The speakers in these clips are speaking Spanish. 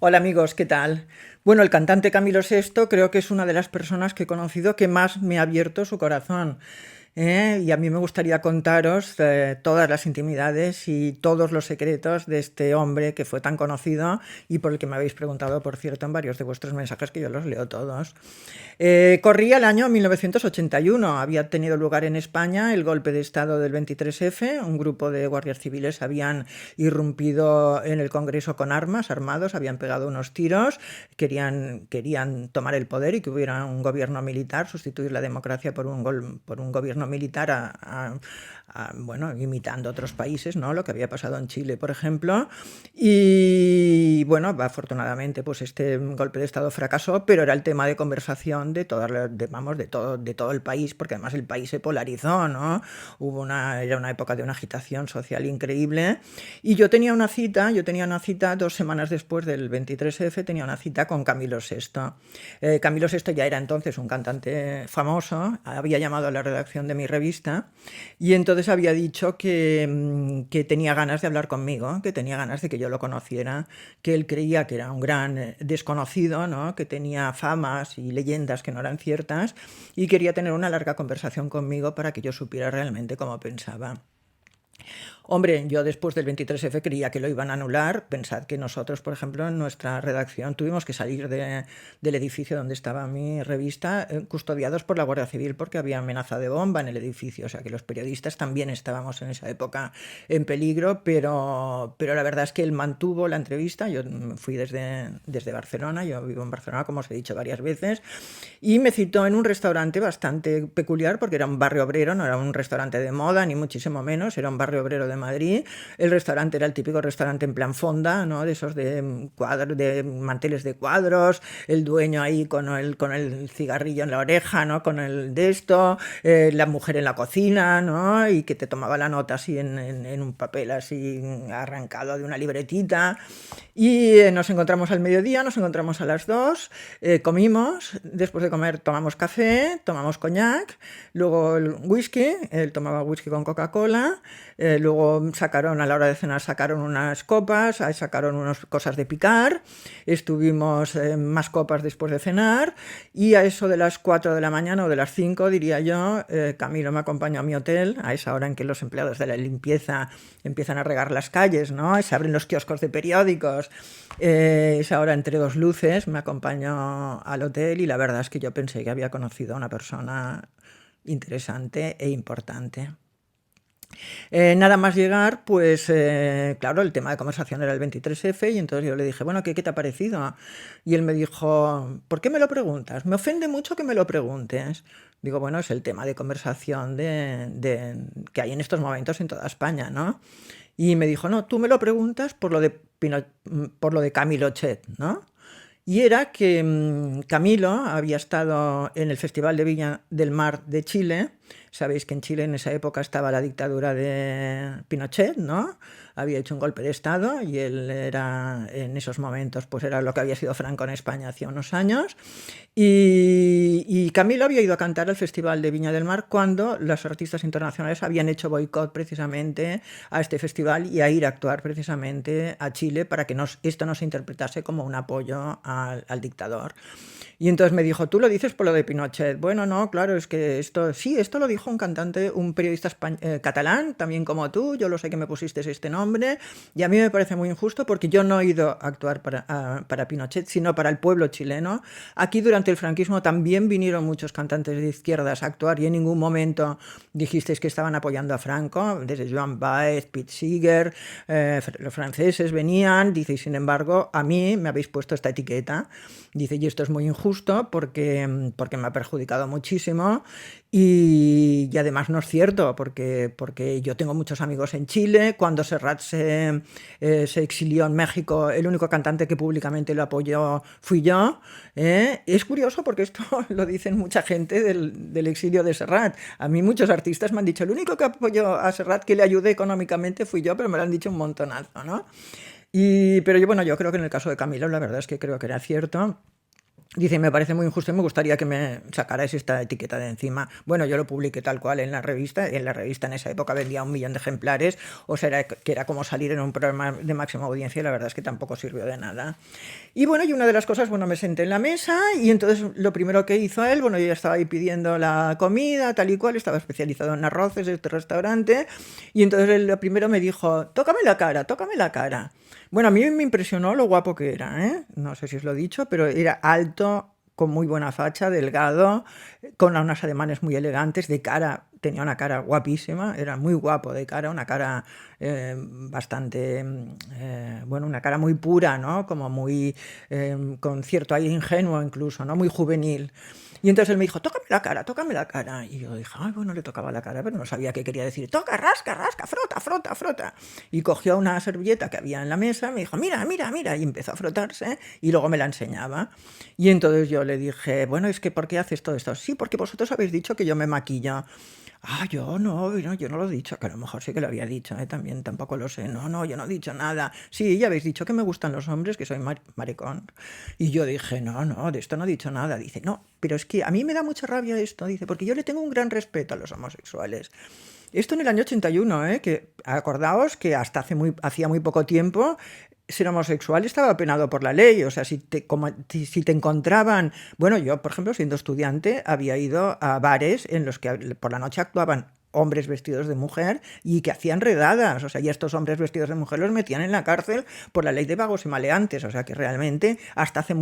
Hola amigos, ¿qué tal? Bueno, el cantante Camilo Sesto creo que es una de las personas que he conocido que más me ha abierto su corazón. Y a mí me gustaría contaros todas las intimidades y todos los secretos de este hombre que fue tan conocido y por el que me habéis preguntado, por cierto, en varios de vuestros mensajes, que yo los leo todos. Corría el año 1981, había tenido lugar en España el golpe de Estado del 23F, un grupo de guardias civiles habían irrumpido en el Congreso con armas, armados, habían pegado unos tiros, querían tomar el poder y que hubiera un gobierno militar, sustituir la democracia por un gobierno militar bueno, imitando otros países, ¿no? Lo que había pasado en Chile, por ejemplo. Y bueno, afortunadamente, pues este golpe de Estado fracasó, pero era el tema de conversación de todas vamos, de todo el país, porque además el país se polarizó, ¿no? Era una época de una agitación social increíble. Y yo tenía una cita 2 semanas después del 23F, tenía una cita con Camilo Sesto. Camilo Sesto ya era entonces un cantante famoso, había llamado a la redacción de mi revista y entonces había dicho que tenía ganas de hablar conmigo, que tenía ganas de que yo lo conociera, que él creía que era un gran desconocido, ¿no? Que tenía famas y leyendas que no eran ciertas y quería tener una larga conversación conmigo para que yo supiera realmente cómo pensaba. Hombre, yo después del 23F creía que lo iban a anular. Pensad que nosotros, por ejemplo, en nuestra redacción tuvimos que salir del edificio donde estaba mi revista, custodiados por la Guardia Civil porque había amenaza de bomba en el edificio. O sea que los periodistas también estábamos en esa época en peligro, pero la verdad es que él mantuvo la entrevista. Yo fui desde Barcelona, yo vivo en Barcelona, como os he dicho varias veces, y me citó en un restaurante bastante peculiar porque era un barrio obrero, no era un restaurante de moda, ni muchísimo menos, era un barrio obrero de Madrid. El restaurante era el típico restaurante en plan fonda, ¿no? De esos de manteles de cuadros, el dueño ahí con el cigarrillo en la oreja, ¿no? Con el de esto, la mujer en la cocina, ¿no? Y que te tomaba la nota así en un papel así arrancado de una libretita. Y nos encontramos al mediodía, nos encontramos a las 2, comimos, después de comer tomamos café, tomamos coñac, luego el whisky, él tomaba whisky con Coca-Cola, luego sacaron, a la hora de cenar, sacaron unas copas, ahí sacaron unas cosas de picar, estuvimos más copas después de cenar, y a eso de las 4 de la mañana o de las 5, diría yo, Camilo me acompañó a mi hotel, a esa hora en que los empleados de la limpieza empiezan a regar las calles, ¿no? Se abren los kioscos de periódicos, esa hora entre dos luces me acompañó al hotel y la verdad es que yo pensé que había conocido a una persona interesante e importante. Nada más llegar, pues claro, el tema de conversación era el 23F y entonces yo le dije, bueno, ¿qué te ha parecido? Y él me dijo, ¿por qué me lo preguntas? Me ofende mucho que me lo preguntes. Digo, bueno, es el tema de conversación que hay en estos momentos en toda España, ¿no? Y me dijo, no, tú me lo preguntas por lo de Camilo Chet, ¿no? Y era que Camilo había estado en el Festival de Viña del Mar de Chile. Sabéis que en Chile en esa época estaba la dictadura de Pinochet, ¿no? Había hecho un golpe de Estado y él era, en esos momentos, pues era lo que había sido Franco en España hacía unos años. Y Camilo había ido a cantar al Festival de Viña del Mar cuando los artistas internacionales habían hecho boicot precisamente a este festival y a ir a actuar precisamente a Chile para que esto no se interpretase como un apoyo al dictador. Y entonces me dijo, tú lo dices por lo de Pinochet. Bueno, no, claro, es que esto lo dijo un cantante, un periodista catalán, también como tú, yo lo sé que me pusiste este nombre, y a mí me parece muy injusto porque yo no he ido a actuar para Pinochet, sino para el pueblo chileno. Aquí durante el franquismo también vinieron muchos cantantes de izquierdas a actuar y en ningún momento dijisteis que estaban apoyando a Franco, desde Joan Baez, Pete Seeger, los franceses venían, dice, y sin embargo, a mí me habéis puesto esta etiqueta. Dice, y esto es muy injusto porque me ha perjudicado muchísimo y además no es cierto porque yo tengo muchos amigos en Chile. Cuando Serrat se exilió en México, el único cantante que públicamente lo apoyó fui yo. Es curioso porque esto lo dicen mucha gente del exilio de Serrat. A mí muchos artistas me han dicho, el único que apoyó a Serrat, que le ayudé económicamente fui yo, pero me lo han dicho un montonazo, ¿no? Pero yo, bueno, yo creo que en el caso de Camilo la verdad es que creo que era cierto. Dice, me parece muy injusto y me gustaría que me sacarais esta etiqueta de encima. Bueno, yo lo publiqué tal cual en la revista. En la revista en esa época vendía 1 millón de ejemplares. O sea, que era como salir en un programa de máxima audiencia y la verdad es que tampoco sirvió de nada. Y bueno, y una de las cosas, bueno, me senté en la mesa y entonces lo primero que hizo él, bueno, yo ya estaba ahí pidiendo la comida, tal y cual, estaba especializado en arroces de este restaurante. Y entonces él lo primero me dijo, tócame la cara, tócame la cara. Bueno, a mí me impresionó lo guapo que era, ¿eh? No sé si os lo he dicho, pero era alto, con muy buena facha, delgado, con unos ademanes muy elegantes, de cara, tenía una cara guapísima, era muy guapo de cara, una cara bastante, bueno, una cara muy pura, ¿no? Como muy, con cierto aire ingenuo incluso, ¿no? Muy juvenil. Y entonces él me dijo, tócame la cara, tócame la cara. Y yo dije, ay, bueno, le tocaba la cara, pero no sabía qué quería decir. Toca, rasca, rasca, frota, frota, frota. Y cogió una servilleta que había en la mesa, me dijo, mira, mira, mira, y empezó a frotarse y luego me la enseñaba. Y entonces yo le dije, bueno, es que ¿por qué haces todo esto? Sí, porque vosotros habéis dicho que yo me maquillo. Ah, yo no lo he dicho, que a lo mejor sí que lo había dicho, también tampoco lo sé. No, no, yo no he dicho nada. Sí, ya habéis dicho que me gustan los hombres, que soy maricón. Y yo dije, no, no, de esto no he dicho nada. Dice, no, pero es que a mí me da mucha rabia esto, dice, porque yo le tengo un gran respeto a los homosexuales. Esto en el año 81, que acordaos que hasta hacía muy poco tiempo ser homosexual estaba penado por la ley. O sea, si te encontraban... Bueno, yo, por ejemplo, siendo estudiante, había ido a bares en los que por la noche actuaban hombres vestidos de mujer y que hacían redadas. O sea, y estos hombres vestidos de mujer los metían en la cárcel por la ley de vagos y maleantes. O sea, que realmente hasta hace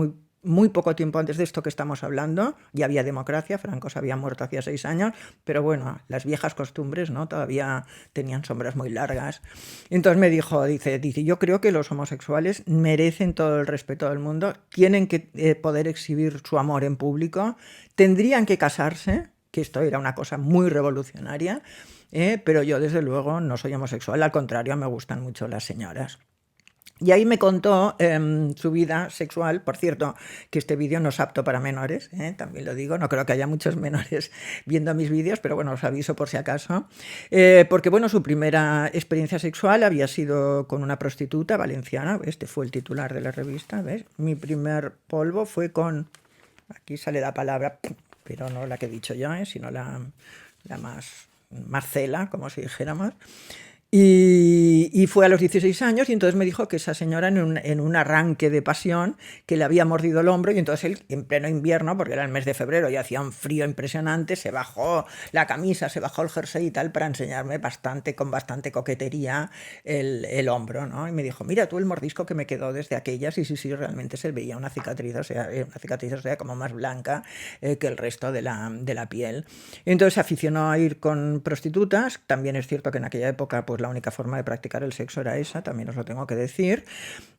muy poco tiempo antes de esto que estamos hablando, ya había democracia, Franco se había muerto hacía 6 años, pero bueno, las viejas costumbres, ¿no? Todavía tenían sombras muy largas. Entonces me dijo, dice, yo creo que los homosexuales merecen todo el respeto del mundo, tienen que poder exhibir su amor en público, tendrían que casarse, que esto era una cosa muy revolucionaria, pero yo desde luego no soy homosexual, al contrario, me gustan mucho las señoras. Y ahí me contó su vida sexual. Por cierto, que este vídeo no es apto para menores, también lo digo. No creo que haya muchos menores viendo mis vídeos, pero bueno, os aviso por si acaso. Porque bueno, su primera experiencia sexual había sido con una prostituta valenciana. Este fue el titular de la revista, ¿ves? Mi primer polvo fue con... Aquí sale la palabra, pero no la que he dicho yo, sino la más Marcela, como si dijéramos. Y fue a los 16 años y entonces me dijo que esa señora en un arranque de pasión que le había mordido el hombro y entonces él en pleno invierno, porque era el mes de febrero y hacía un frío impresionante, se bajó la camisa, se bajó el jersey y tal para enseñarme con bastante coquetería el hombro, ¿no? Y me dijo, mira tú el mordisco que me quedó desde aquellas y sí, realmente se veía una cicatriz, o sea, como más blanca que el resto de la piel. Entonces se aficionó a ir con prostitutas. También es cierto que en aquella época pues la única forma de practicar el sexo era esa, también os lo tengo que decir.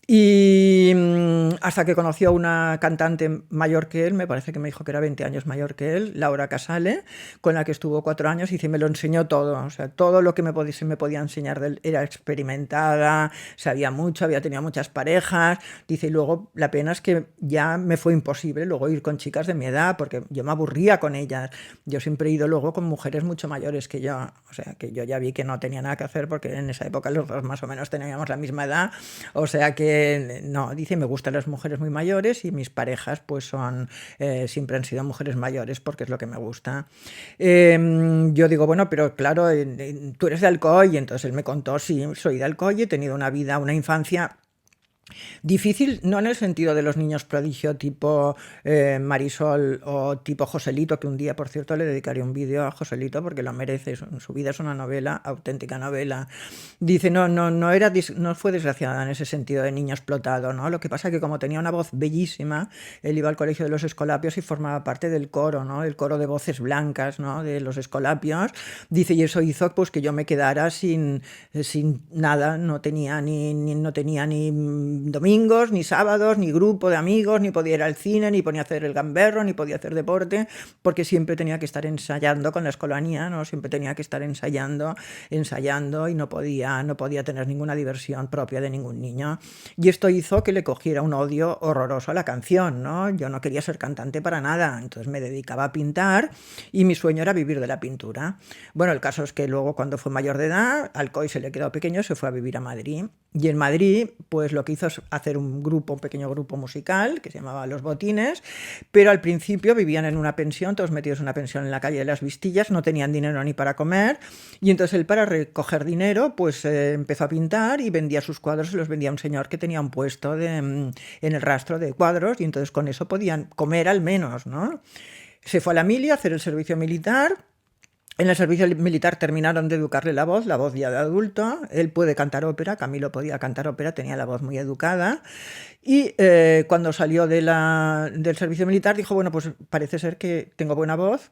Y hasta que conoció a una cantante mayor que él, me parece que me dijo que era 20 años mayor que él, Laura Casale, con la que estuvo 4 años y me lo enseñó todo. O sea, todo lo que se me podía enseñar de él era experimentada, sabía mucho, había tenido muchas parejas. Dice, y luego la pena es que ya me fue imposible luego ir con chicas de mi edad, porque yo me aburría con ellas. Yo siempre he ido luego con mujeres mucho mayores que yo. O sea, que yo ya vi que no tenía nada que hacer porque en esa época los dos más o menos teníamos la misma edad. O sea que, no, dice, me gustan las mujeres muy mayores y mis parejas pues siempre han sido mujeres mayores porque es lo que me gusta. Yo digo, bueno, pero claro, tú eres de Alcoy, y entonces él me contó, sí, soy de Alcoy, he tenido una infancia difícil, no en el sentido de los niños prodigio tipo Marisol o tipo Joselito, que un día, por cierto, le dedicaré un vídeo a Joselito porque lo merece. Su vida es una novela, auténtica novela. Dice, no fue desgraciada en ese sentido de niño explotado, ¿no? Lo que pasa es que como tenía una voz bellísima, él iba al colegio de los Escolapios y formaba parte del coro, ¿no? El coro de voces blancas, ¿no? De los Escolapios. Dice, y eso hizo pues que yo me quedara sin nada, no tenía ni domingos, ni sábados, ni grupo de amigos, ni podía ir al cine, ni podía hacer el gamberro, ni podía hacer deporte, porque siempre tenía que estar ensayando con la escolanía, ¿no? Siempre tenía que estar ensayando y no podía tener ninguna diversión propia de ningún niño. Y esto hizo que le cogiera un odio horroroso a la canción, ¿no? Yo no quería ser cantante para nada, entonces me dedicaba a pintar y mi sueño era vivir de la pintura. Bueno, el caso es que luego cuando fue mayor de edad, Alcoy se le quedó pequeño, se fue a vivir a Madrid. Y en Madrid, pues lo que hizo hizo hacer un pequeño grupo musical que se llamaba Los Botines, pero al principio vivían en una pensión, todos metidos en una pensión en la calle de Las Vistillas, no tenían dinero ni para comer, y entonces él, para recoger dinero, pues empezó a pintar y vendía sus cuadros, se los vendía a un señor que tenía un puesto en el rastro de cuadros, y entonces con eso podían comer al menos, ¿no? Se fue a la mili a hacer el servicio militar. En el servicio militar terminaron de educarle la voz ya de adulto. Él puede cantar ópera, Camilo podía cantar ópera, tenía la voz muy educada. Y cuando salió del servicio militar dijo, bueno, pues parece ser que tengo buena voz.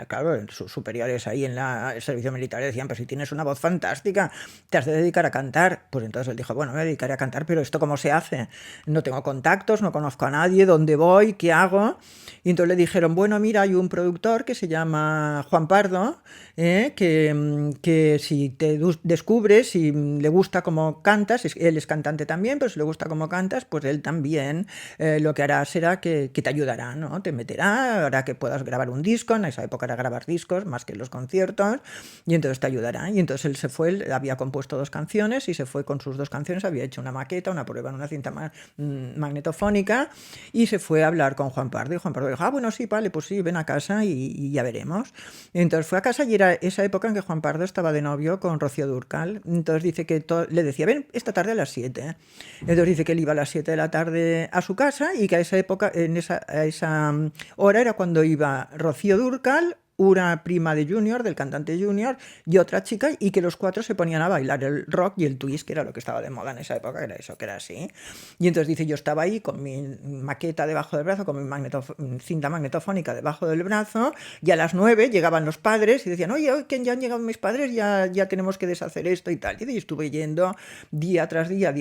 Claro, sus superiores ahí en el servicio militar decían, pues si tienes una voz fantástica, te has de dedicar a cantar. Pues entonces él dijo, bueno, me dedicaré a cantar, pero ¿esto cómo se hace? No tengo contactos, no conozco a nadie, ¿dónde voy? ¿Qué hago? Y entonces le dijeron, bueno, mira, hay un productor que se llama Juan Pardo, que si te descubres, si le gusta cómo cantas, él es cantante también, pero si le gusta cómo cantas, pues él también lo que hará será que te ayudará, ¿no? Te meterá, hará que puedas grabar un disco, en esa época era grabar discos más que los conciertos, y entonces te ayudará. Y entonces él se fue, él había compuesto 2 canciones y se fue con sus 2 canciones, había hecho una maqueta, una prueba en una cinta magnetofónica, y se fue a hablar con Juan Pardo, y Juan Pardo dijo, bueno, sí, vale, pues sí, ven a casa y ya veremos. Entonces fue a casa y era esa época en que Juan Pardo estaba de novio con Rocío Dúrcal. Entonces dice que le decía, ven esta tarde a las 7. Entonces dice que él iba a las 7 de la tarde a su casa y que a esa época, a esa hora era cuando iba Rocío Dúrcal, una prima de Junior, del cantante Junior, y otra chica, y que los 4 se ponían a bailar el rock y el twist, que era lo que estaba de moda en esa época, que era eso, que era así. Y entonces dice, yo estaba ahí con mi maqueta debajo del brazo, con mi cinta magnetofónica debajo del brazo, y a las 9 llegaban los padres y decían, oye, que ya han llegado mis padres, ya tenemos que deshacer esto y tal. Y estuve yendo día tras día,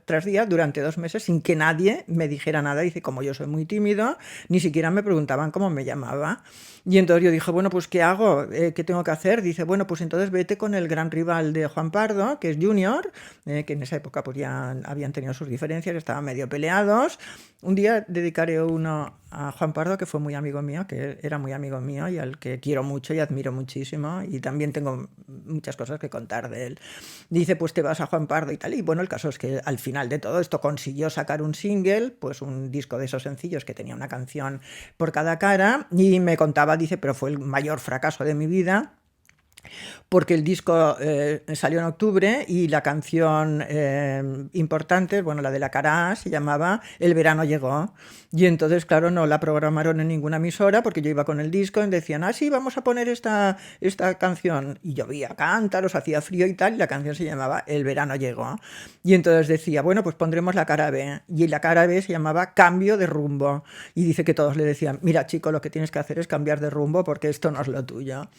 tras día, durante 2 meses, sin que nadie me dijera nada. Dice, como yo soy muy tímido, ni siquiera me preguntaban cómo me llamaba. Y entonces yo dije, bueno, pues ¿qué hago? ¿Qué tengo que hacer? Dice, bueno, pues entonces vete con el gran rival de Juan Pardo, que es Junior, que en esa época pues ya habían tenido sus diferencias, estaban medio peleados. Un día dedicaré uno a Juan Pardo, que fue muy amigo mío, que era muy amigo mío y al que quiero mucho y admiro muchísimo, y también tengo muchas cosas que contar de él. Dice, pues te vas a Juan Pardo y tal. Y bueno, el caso es que al final de todo esto consiguió sacar un single, pues un disco de esos sencillos que tenía una canción por cada cara, y me contaba, dice, pero fue el mayor fracaso de mi vida, porque el disco salió en octubre y la canción importante, bueno, la de la cara A, se llamaba El verano llegó. Y entonces, claro, no la programaron en ninguna emisora porque yo iba con el disco y decían, sí, vamos a poner esta canción. Y llovía cántaros, hacía frío y tal, y la canción se llamaba El verano llegó. Y entonces decía, bueno, pues pondremos la cara B. Y la cara B se llamaba Cambio de rumbo. Y dice que todos le decían, mira, chico, lo que tienes que hacer es cambiar de rumbo porque esto no es lo tuyo.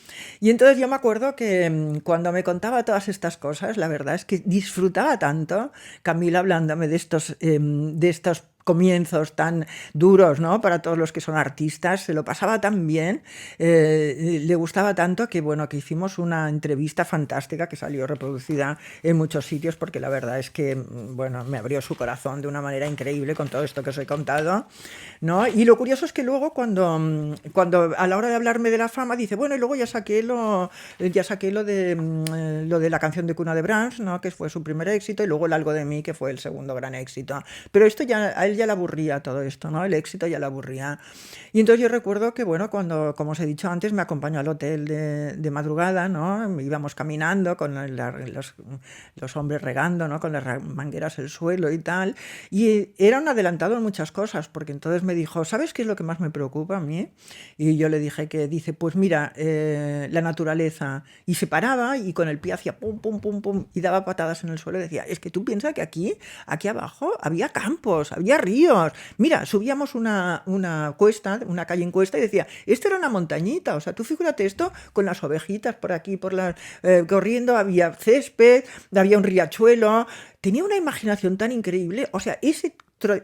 Y entonces yo me acuerdo que cuando me contaba todas estas cosas, la verdad es que disfrutaba tanto, Camila, hablándome de estos comienzos tan duros, ¿no? Para todos los que son artistas, se lo pasaba tan bien, le gustaba tanto que, bueno, que hicimos una entrevista fantástica que salió reproducida en muchos sitios, porque la verdad es que, bueno, me abrió su corazón de una manera increíble con todo esto que os he contado, ¿no? Y lo curioso es que luego cuando a la hora de hablarme de la fama dice, bueno, y luego ya saqué lo de la canción de Cuna de Brahms, ¿no? Que fue su primer éxito, y luego el Algo de mí, que fue el segundo gran éxito. Pero esto a él ya le aburría todo esto, ¿no? El éxito ya le aburría. Y entonces yo recuerdo que, bueno, cuando, como os he dicho antes, me acompañó al hotel de madrugada, ¿no? Íbamos caminando con los hombres regando, ¿no? Con las mangueras el suelo y tal. Y era un adelantado en muchas cosas, porque entonces me dijo, ¿sabes qué es lo que más me preocupa a mí? Y yo le dije dice, pues mira, la naturaleza. Y se paraba y con el pie hacía pum, pum, pum, pum, y daba patadas en el suelo y decía, es que tú piensas que aquí abajo había campos, había ríos. Mira, subíamos una cuesta, una calle en cuesta, y decía, esto era una montañita, o sea, tú figúrate esto con las ovejitas por aquí, corriendo, había césped, había un riachuelo. Tenía una imaginación tan increíble, o sea, ese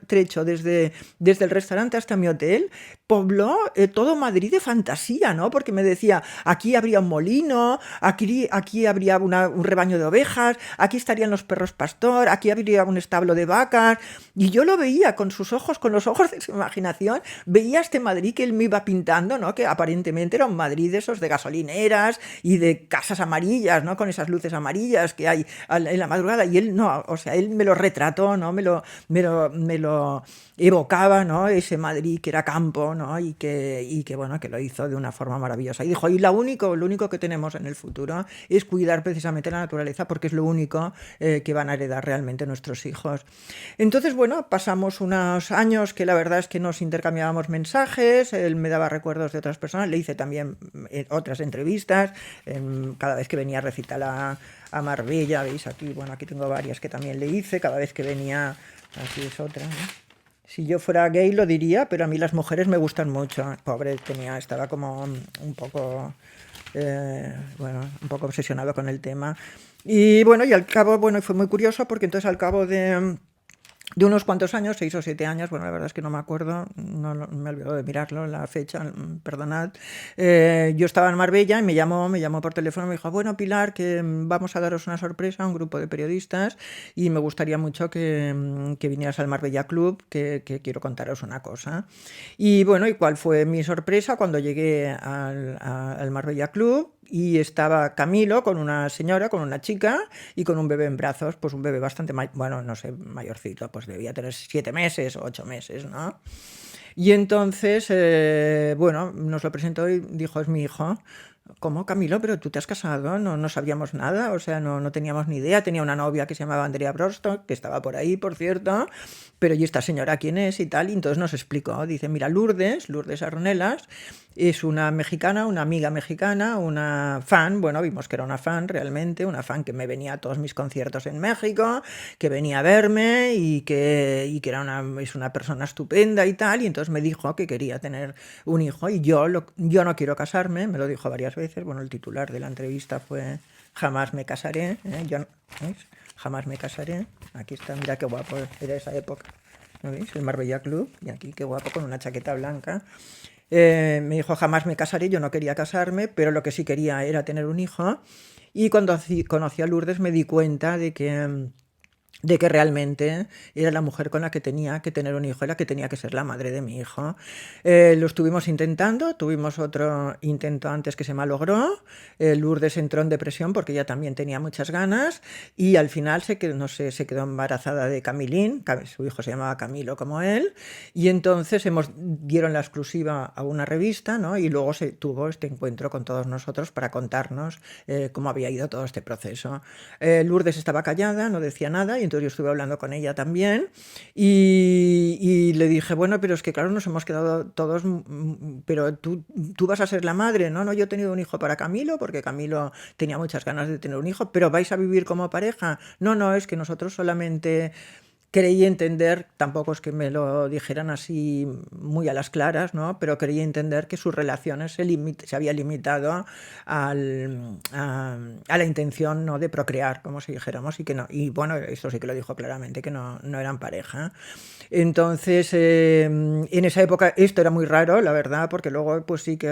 trecho desde el restaurante hasta mi hotel pobló todo Madrid de fantasía, ¿no? Porque me decía, aquí habría un molino, aquí habría un rebaño de ovejas, aquí estarían los perros pastor, aquí habría un establo de vacas. Y yo lo veía con sus ojos, con los ojos de su imaginación, veía este Madrid que él me iba pintando, ¿no? Que aparentemente era un Madrid de esos de gasolineras y de casas amarillas, ¿no? Con esas luces amarillas que hay en la madrugada. Y él no, o sea, él me lo retrató, ¿no? Me lo evocaba, ¿no? Ese Madrid que era campo, ¿no? Y que bueno, que lo hizo de una forma maravillosa. Y dijo, y lo único que tenemos en el futuro es cuidar precisamente la naturaleza porque es lo único que van a heredar realmente nuestros hijos. Entonces, bueno, pasamos unos años que la verdad es que nos intercambiábamos mensajes, él me daba recuerdos de otras personas, le hice también otras entrevistas, cada vez que venía a recitar a Marbella, veis aquí, bueno, aquí tengo varias que también le hice, cada vez que venía, aquí es otra, ¿no? Si yo fuera gay lo diría, pero a mí las mujeres me gustan mucho. Pobre, estaba como un poco, bueno, un poco obsesionado con el tema. Y bueno, y al cabo, bueno, fue muy curioso porque entonces al cabo de unos cuantos años, 6 o 7 años, bueno, la verdad es que no me acuerdo, no me olvidó de mirarlo, la fecha, perdonad. Yo estaba en Marbella y me llamó por teléfono y me dijo, bueno, Pilar, que vamos a daros una sorpresa a un grupo de periodistas y me gustaría mucho que vinieras al Marbella Club, que quiero contaros una cosa. Y bueno, ¿y cuál fue mi sorpresa cuando llegué al Marbella Club? Y estaba Camilo con una señora, con una chica y con un bebé en brazos, pues un bebé bastante, bueno, no sé, mayorcito, pues debía tener 7 meses o 8 meses, ¿no? Y entonces, bueno, nos lo presentó y dijo, es mi hijo. ¿Cómo, Camilo? ¿Pero tú te has casado? No sabíamos nada, o sea, no teníamos ni idea. Tenía una novia que se llamaba Andrea Brostock, que estaba por ahí, por cierto, pero ¿y esta señora quién es y tal? Y entonces nos explicó, dice, mira, Lourdes Arnelas, es una mexicana, una amiga mexicana, una fan, bueno, vimos que era una fan realmente, una fan que me venía a todos mis conciertos en México, que venía a verme y que es una persona estupenda y tal, y entonces me dijo que quería tener un hijo y yo no quiero casarme, me lo dijo varias veces, bueno, el titular de la entrevista fue jamás me casaré, ¿veis? Jamás me casaré, aquí está, mira qué guapo, era esa época, ¿no veis? El Marbella Club, y aquí qué guapo con una chaqueta blanca. Me dijo jamás me casaré, yo no quería casarme, pero lo que sí quería era tener un hijo, y cuando conocí a Lourdes me di cuenta de que realmente era la mujer con la que tenía que tener un hijo, era la que tenía que ser la madre de mi hijo. Lo estuvimos intentando, tuvimos otro intento antes que se malogró, Lourdes entró en depresión porque ella también tenía muchas ganas y al final se quedó, no sé, se quedó embarazada de Camilín, su hijo se llamaba Camilo como él, y entonces dieron la exclusiva a una revista, ¿no? Y luego se tuvo este encuentro con todos nosotros para contarnos cómo había ido todo este proceso. Lourdes estaba callada, no decía nada, y entonces yo estuve hablando con ella también y le dije, bueno, pero es que claro, nos hemos quedado todos, pero tú vas a ser la madre, ¿no? No, yo he tenido un hijo para Camilo, porque Camilo tenía muchas ganas de tener un hijo, pero vais a vivir como pareja. No, es que nosotros solamente creí entender, tampoco es que me lo dijeran así muy a las claras, ¿no? Pero creí entender que sus relaciones se había limitado a la intención, ¿no? De procrear, como si dijéramos, y que no. Y bueno, eso sí que lo dijo claramente, que no eran pareja. Entonces, en esa época esto era muy raro, la verdad, porque luego pues sí que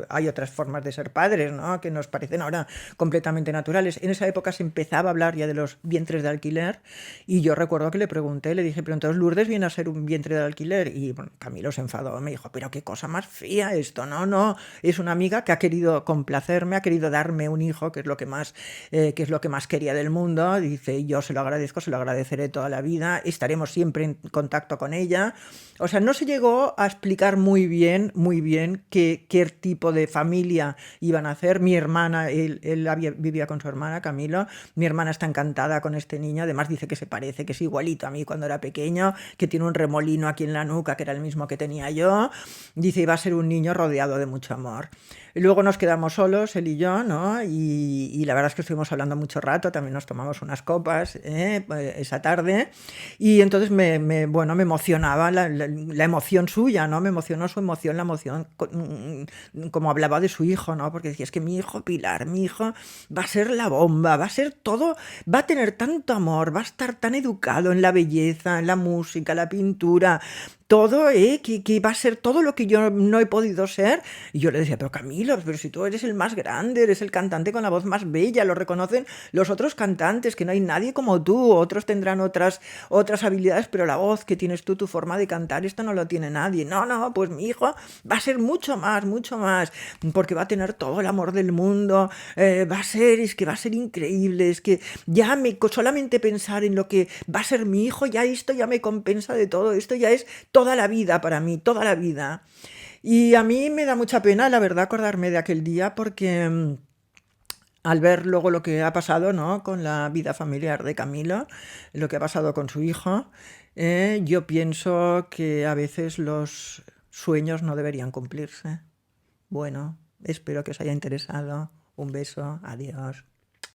hay otras formas de ser padres, ¿no? Que nos parecen ahora completamente naturales. En esa época se empezaba a hablar ya de los vientres de alquiler y yo recuerdo que le pregunté, le dije, pero entonces Lourdes viene a ser un vientre de alquiler y bueno, Camilo se enfadó, me dijo, pero qué cosa más fea esto, no, es una amiga que ha querido complacerme, ha querido darme un hijo, que es lo que más quería del mundo, dice, yo se lo agradezco, se lo agradeceré toda la vida, estaremos siempre en contacto con ella. O sea, no se llegó a explicar muy bien qué tipo de familia iban a hacer. Mi hermana, él vivía con su hermana, Camilo, mi hermana está encantada con este niño, además dice que se parece, que es igualito a mí cuando era pequeño, que tiene un remolino aquí en la nuca, que era el mismo que tenía yo, dice, iba a ser un niño rodeado de mucho amor. Y luego nos quedamos solos, él y yo, ¿no? Y la verdad es que estuvimos hablando mucho rato, también nos tomamos unas copas esa tarde, y entonces bueno, me emocionaba la emoción suya, ¿no? Me emocionó su emoción, la emoción, como hablaba de su hijo, ¿no? Porque decía, es que mi hijo Pilar, mi hijo va a ser la bomba, va a ser todo, va a tener tanto amor, va a estar tan educado en la belleza, en la música, la pintura, todo, que va a ser todo lo que yo no he podido ser. Y yo le decía, pero Camilo, pero si tú eres el más grande, eres el cantante con la voz más bella, lo reconocen los otros cantantes, que no hay nadie como tú, otros tendrán otras habilidades, pero la voz que tienes tú, tu forma de cantar, esto no lo tiene nadie. No, no, pues mi hijo va a ser mucho más, porque va a tener todo el amor del mundo, es que va a ser increíble, es que ya solamente pensar en lo que va a ser mi hijo, ya esto ya me compensa de todo, esto ya es toda la vida para mí, toda la vida. Y a mí me da mucha pena, la verdad, acordarme de aquel día porque al ver luego lo que ha pasado, ¿no? Con la vida familiar de Camilo, lo que ha pasado con su hijo, yo pienso que a veces los sueños no deberían cumplirse. Bueno, espero que os haya interesado. Un beso, adiós.